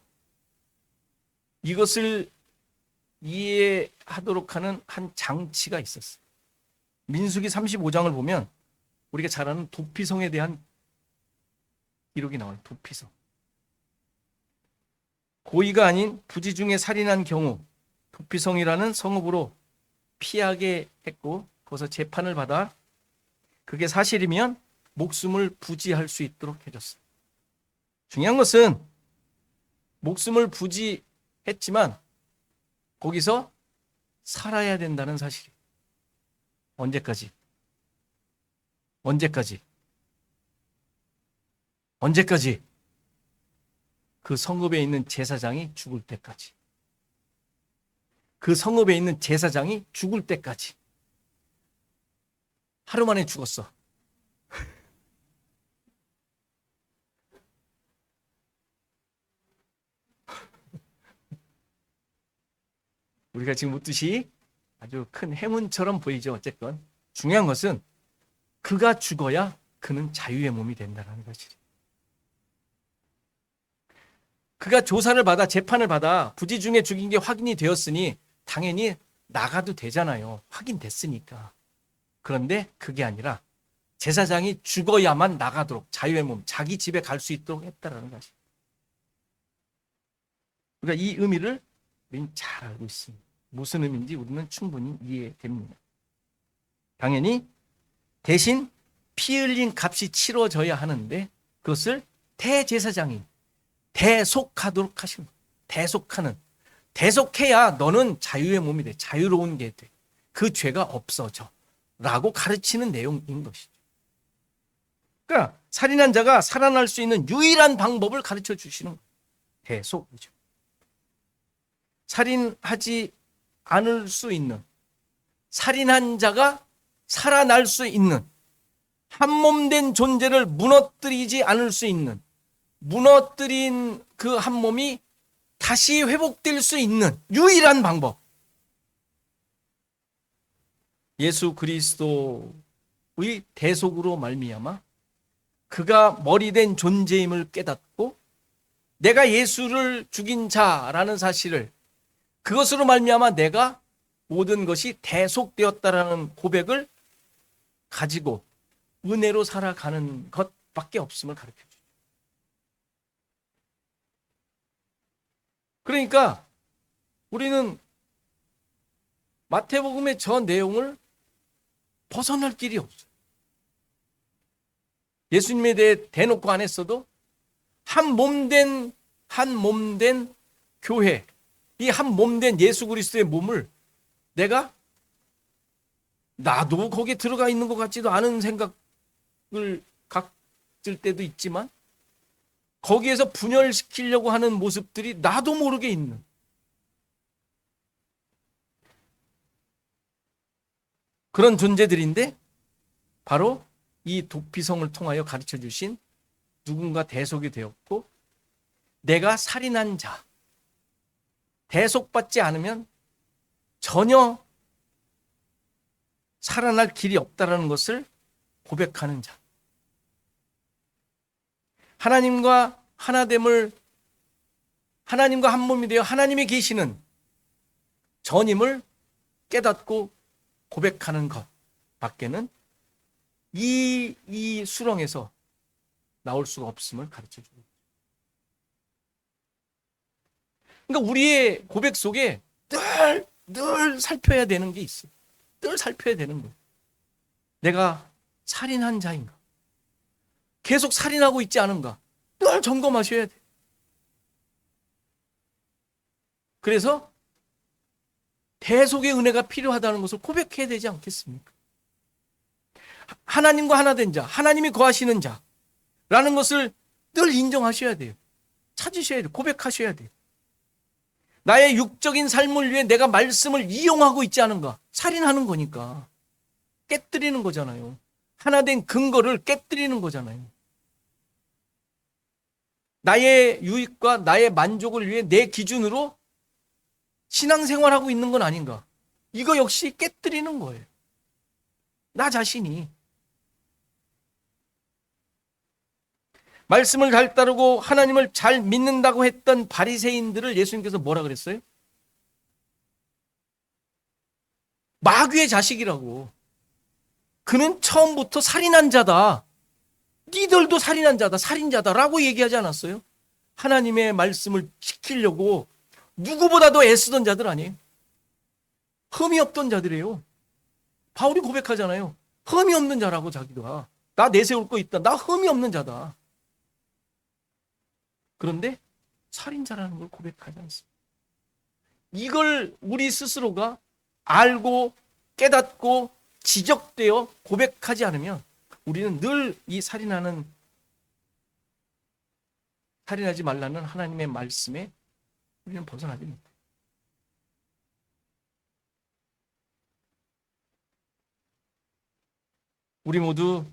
이것을 이해하도록 하는 한 장치가 있었어요. 민수기 35장을 보면 우리가 잘 아는 도피성에 대한 기록이 나와요. 도피성. 고의가 아닌 부지 중에 살인한 경우 도피성이라는 성읍으로 피하게 했고, 거기서 재판을 받아 그게 사실이면 목숨을 부지할 수 있도록 해줬어요. 중요한 것은 목숨을 부지했지만 거기서 살아야 된다는 사실이에요. 언제까지? 언제까지? 언제까지? 그 성읍에 있는 제사장이 죽을 때까지. 그 성읍에 있는 제사장이 죽을 때까지. 하루 만에 죽었어. 우리가 지금 묻듯이 아주 큰 행운처럼 보이죠. 어쨌건 중요한 것은 그가 죽어야 그는 자유의 몸이 된다는 것이죠. 그가 조사를 받아 재판을 받아 부지 중에 죽인 게 확인이 되었으니 당연히 나가도 되잖아요. 확인됐으니까. 그런데 그게 아니라 제사장이 죽어야만 나가도록 자유의 몸, 자기 집에 갈 수 있도록 했다라는 것이. 우리가 이 의미를 우리는 잘 알고 있습니다. 무슨 의미인지 우리는 충분히 이해됩니다. 당연히 대신 피 흘린 값이 치러져야 하는데 그것을 대제사장이 대속하도록 하신 거예요. 대속하는. 대속해야 너는 자유의 몸이 돼. 자유로운 게 돼. 그 죄가 없어져. 라고 가르치는 내용인 것이죠. 그러니까 살인한 자가 살아날 수 있는 유일한 방법을 가르쳐 주시는 거예요. 대속이죠. 살인하지 않을 수 있는, 살인한 자가 살아날 수 있는, 한몸된 존재를 무너뜨리지 않을 수 있는, 무너뜨린 그 한 몸이 다시 회복될 수 있는 유일한 방법. 예수 그리스도의 대속으로 말미암아 그가 머리된 존재임을 깨닫고 내가 예수를 죽인 자라는 사실을, 그것으로 말미암아 내가 모든 것이 대속되었다라는 고백을 가지고 은혜로 살아가는 것밖에 없음을 가르쳐줘요. 그러니까 우리는 마태복음의 저 내용을 벗어날 길이 없어요. 예수님에 대해 대놓고 안 했어도 한 몸된 교회, 이 한 몸된 예수 그리스도의 몸을 내가 나도 거기에 들어가 있는 것 같지도 않은 생각을 가질 때도 있지만 거기에서 분열시키려고 하는 모습들이 나도 모르게 있는, 그런 존재들인데 바로 이 도피성을 통하여 가르쳐 주신 누군가 대속이 되었고, 내가 살인한 자, 대속받지 않으면 전혀 살아날 길이 없다라는 것을 고백하는 자, 하나님과 하나됨을, 하나님과 한 몸이 되어 하나님이 계시는 전임을 깨닫고 고백하는 것 밖에는 이 수렁에서 나올 수가 없음을 가르쳐 줍니다. 그러니까 우리의 고백 속에 늘 살펴야 되는 게 있어요. 늘 살펴야 되는 거예요. 내가 살인한 자인가? 계속 살인하고 있지 않은가? 늘 점검하셔야 돼요. 그래서 대속의 은혜가 필요하다는 것을 고백해야 되지 않겠습니까? 하나님과 하나 된 자, 하나님이 거하시는 자라는 것을 늘 인정하셔야 돼요. 찾으셔야 돼요. 고백하셔야 돼요. 나의 육적인 삶을 위해 내가 말씀을 이용하고 있지 않은가? 살인하는 거니까. 깨뜨리는 거잖아요. 하나 된 근거를 깨뜨리는 거잖아요. 나의 유익과 나의 만족을 위해 내 기준으로 신앙생활하고 있는 건 아닌가? 이거 역시 깨뜨리는 거예요. 나 자신이. 말씀을 잘 따르고 하나님을 잘 믿는다고 했던 바리새인들을 예수님께서 뭐라 그랬어요? 마귀의 자식이라고. 그는 처음부터 살인한 자다. 니들도 살인한 자다, 살인자다라고 얘기하지 않았어요? 하나님의 말씀을 지키려고 누구보다도 애쓰던 자들 아니에요? 흠이 없던 자들이에요. 바울이 고백하잖아요. 흠이 없는 자라고 자기가. 나 내세울 거 있다. 나 흠이 없는 자다. 그런데 살인자라는 걸 고백하지 않습니다. 이걸 우리 스스로가 알고 깨닫고 지적되어 고백하지 않으면 우리는 늘 이 살인하지 말라는 하나님의 말씀에 우리는 벗어나지 못해요. 우리 모두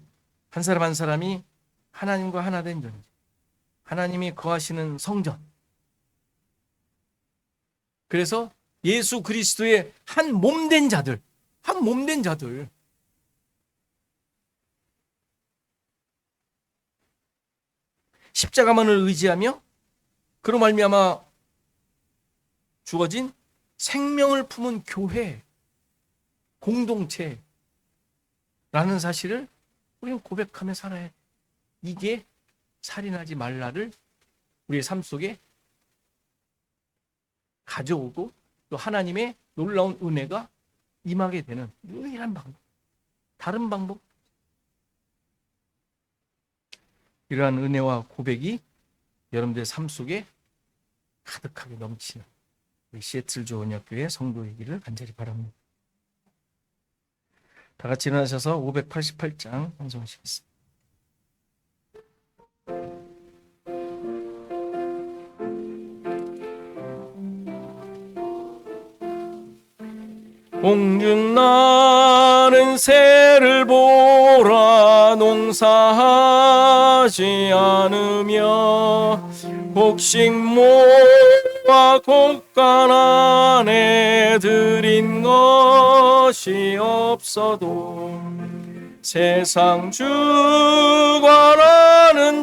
한 사람 한 사람이 하나님과 하나 된 존재, 하나님이 거하시는 성전. 그래서 예수 그리스도의 한 몸된 자들, 한 몸된 자들. 십자가만을 의지하며 그로 말미암아 주어진 생명을 품은 교회, 공동체라는 사실을 우리는 고백하며 살아야 돼. 이게 살인하지 말라를 우리의 삶 속에 가져오고 또 하나님의 놀라운 은혜가 임하게 되는 유일한 방법, 다른 방법. 이러한 은혜와 고백이 여러분들의 삶 속에 가득하게 넘치는 우리 시애틀 조언역교회 성도이기를 간절히 바랍니다. 다 같이 일어나셔서 588장 찬송하시겠습니다. 공중 나는 새를 보라 농사하지 않으며 곡식 모아 곡간 안에 들인 것이 없어도 세상 주관하는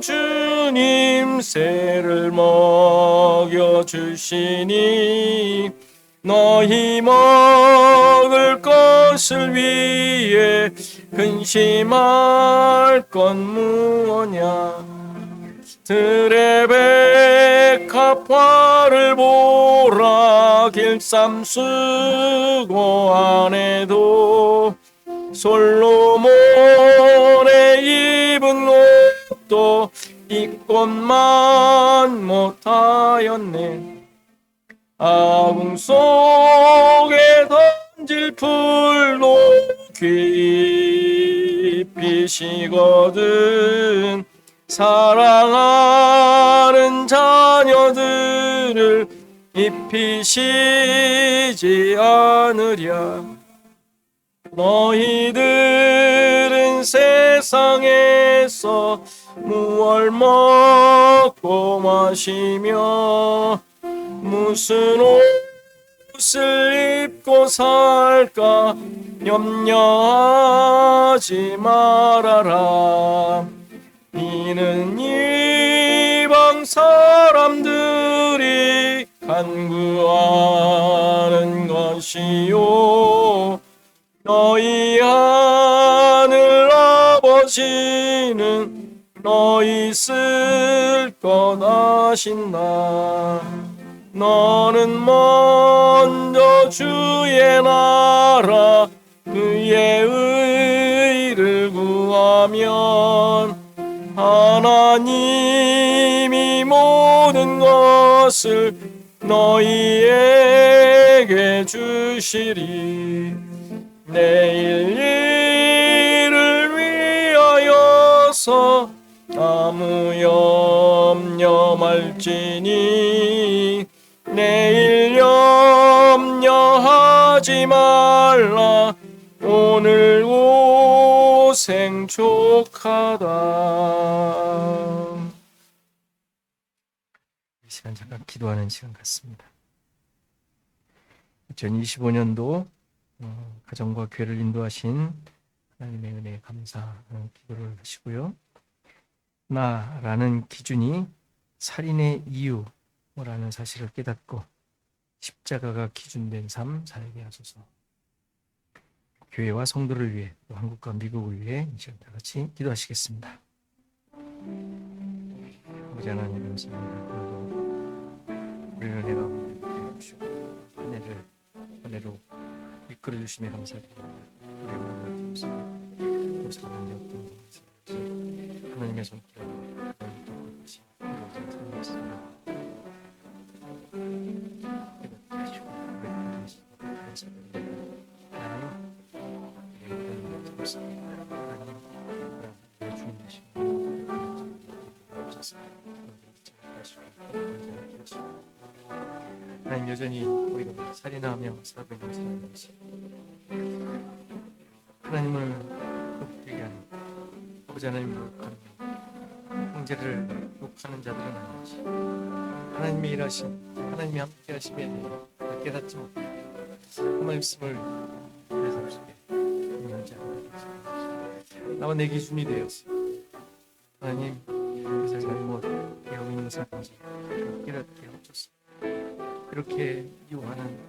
주님 새를 먹여주시니 너희 먹을 것을 위해 근심할 건 무엇냐. 들의 백합화를 보라 길쌈수고 안에도 솔로몬의 입은 옷도 입것만 못하였네. 아궁 속에 던질 풀도 깊이시거든 사랑하는 자녀들을 입히시지 않으랴. 너희들은 세상에서 무얼 먹고 마시며 무슨 옷을 입고 살까 염려하지 말아라. 이는 이방 사람들이 간구하는 것이요 너희 하늘 아버지는 너희 쓸 것 아신다. 너는 먼저 주의 나라 그의 의를 구하면 하나님이 모든 것을 너희에게 주시리. 내일 일을 위하여서 아무 염려 말지니 내일 염려하지 말라. 오늘 고생 족하다. 이 시간 잠깐 기도하는 시간 같습니다. 2025년도 가정과 교회를 인도하신 하나님의 은혜에 감사하는 기도를 하시고요. 나라는 기준이 살인의 이유라는 사실을 깨닫고 십자가가 기준된 삶 살게 하소서. 교회와 성도를 위해 또 한국과 미국을 위해 이 시간 다 같이 기도하시겠습니다. 아버지 하나님 감사합니다. 우리를 은혜가 주시고 은혜로 이끌어 주심에 감사드립니다. 우리의 모든 것을 감사하는 어떤 하나님의 손길로 똑같이 이루어진 삶이었습니다. 하나님 여전히 우리가 살인하며 살고 있는 사람이시 하나님을 욕되게 하는 아버지 하나님을 욕하는 형제를 욕하는 자들은 아니지. 하나님이 일하신 하나님이 함께 하심에 깨닫지 못하고 그 말씀을 내 삶 속에 응하지 않는 나와 내 기준이 되었어. 하나님, 그래서 잘못 배우고 있는 것을 뭔지 깨닫게 하옵소서. 그렇게 유하는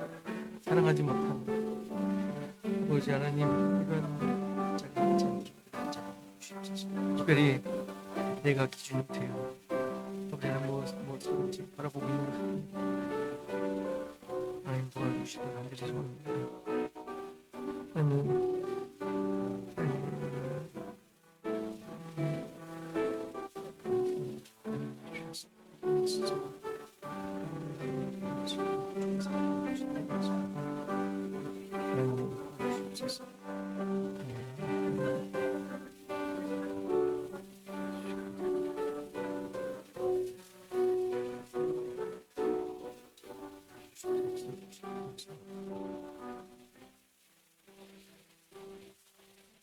사랑하지 못하는 아버지 하나님, 이런 작은 참조를 주시옵소서. 특별히 내가 기준이 되어 우리는 무엇인지 바라보고 있는 것 하나님 도와주시기 간절히 소원합니다. 하나님,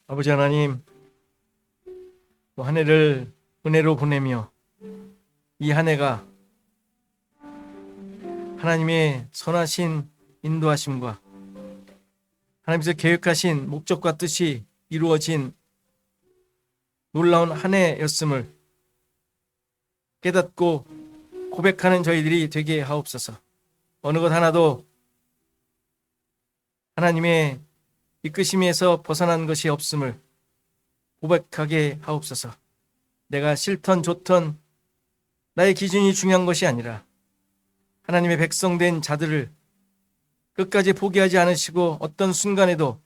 아버지 하나님, 또 한 해를 은혜로 보내며 이 한 해가 하나님의 선하신 인도하심과 하나님께서 계획하신 목적과 뜻이 이루어진 놀라운 한 해였음을 깨닫고 고백하는 저희들이 되게 하옵소서. 어느 것 하나도 하나님의 이끄심에서 벗어난 것이 없음을 고백하게 하옵소서. 내가 싫던 좋던 나의 기준이 중요한 것이 아니라 하나님의 백성된 자들을 끝까지 포기하지 않으시고 어떤 순간에도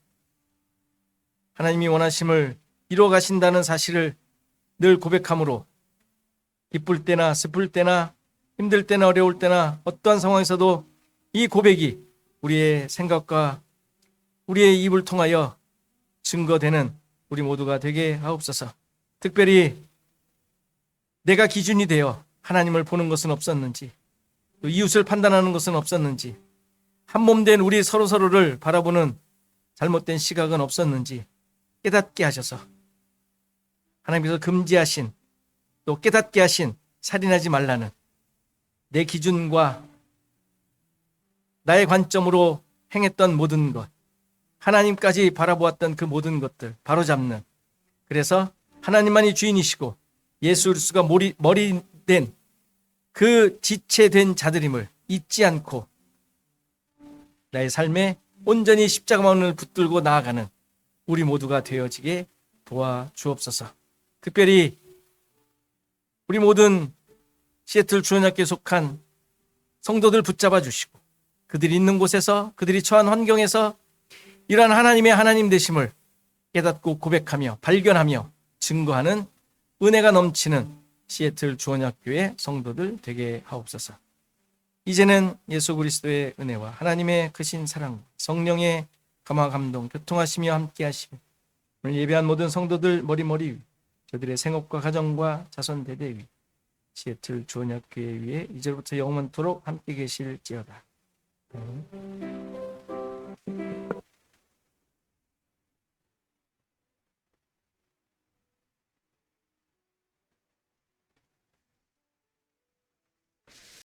하나님이 원하심을 이루어 가신다는 사실을 늘 고백함으로 기쁠 때나 슬플 때나 힘들 때나 어려울 때나 어떠한 상황에서도 이 고백이 우리의 생각과 우리의 입을 통하여 증거되는 우리 모두가 되게 하옵소서. 특별히 내가 기준이 되어 하나님을 보는 것은 없었는지, 또 이웃을 판단하는 것은 없었는지, 한 몸 된 우리 서로를 바라보는 잘못된 시각은 없었는지 깨닫게 하셔서 하나님께서 금지하신, 또 깨닫게 하신 살인하지 말라는 내 기준과 나의 관점으로 행했던 모든 것, 하나님까지 바라보았던 그 모든 것들 바로잡는, 그래서 하나님만이 주인이시고 예수 그리스도가 머리된 그 지체된 자들임을 잊지 않고 나의 삶에 온전히 십자가만을 붙들고 나아가는 우리 모두가 되어지게 도와주옵소서. 특별히 우리 모든 시애틀 주원학교에 속한 성도들 붙잡아 주시고 그들이 있는 곳에서, 그들이 처한 환경에서 이러한 하나님의 하나님 되심을 깨닫고 고백하며 발견하며 증거하는 은혜가 넘치는 시애틀 주원학교의 성도들 되게 하옵소서. 이제는 예수 그리스도의 은혜와 하나님의 크신 사랑, 성령의 감화 감동 교통하시며 함께 하시며 오늘 예배한 모든 성도들 머리 위, 저들의 생업과 가정과 자손 대대 위, 시애틀 주원학교회 위에 이제부터 영원토록 함께 계실지어다.